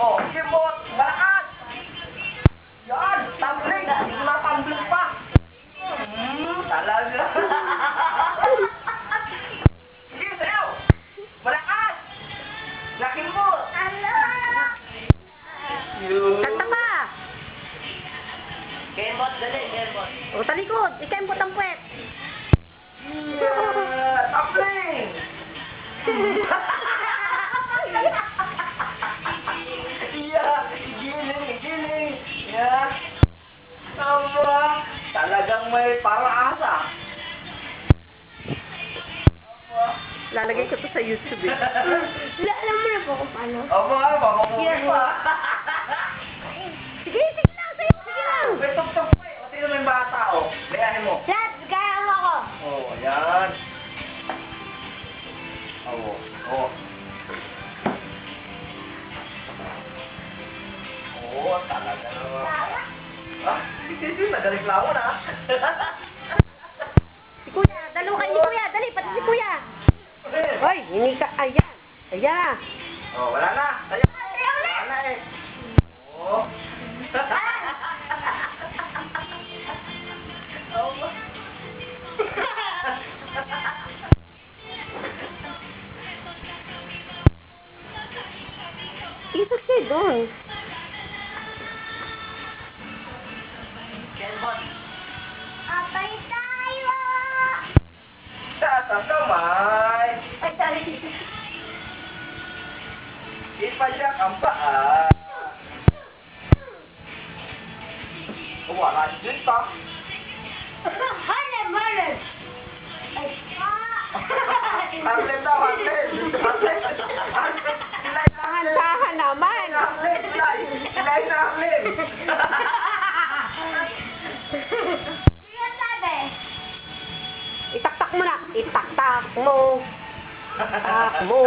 Oh, Kimot, malakas! Yan, tumbling! Hindi ko na-tumbling pa! Talaga! Sige, sayaw! Malakas! Nakimot! Kanta pa! Kembot, dali, kembot. O, talikod! Ikembot ang puwet! Yeah, tumbling! Yeah, giling. Yeah. Aba, talagang may paraasa. Aba. Lalagay ko to sa YouTube eh. Alam mo na po kung paano. Aba, mapamuhi pa. Sige, sige lang! Sige lang! May tugtog pa eh. O, sino may bata, o? Layanin mo. Dad, gaya mo ako. Oh, yan. Oo, oo. Oo, talaga naman. Ah, hindi, nagreklamo na. Si Kuya! Dalawa kayo ni Kuya! Dali! Pati si Kuya! Hoy! Hindi ka... Ayan! Ayan! Oh, wala na. Tayo. Wala na eh. Oo. Oo. Isok siya doon. Kenbot. Apay tayo! Taas kamay. Ay, sorry. Ipajak ang paa. Wala din pa. Harlem! Ay, Harlem daw, Harlem. Tahan-tahan naman! Silay na Harlem. Sige, sabi. Itaktak mo na! Itaktak mo! Itaktak mo!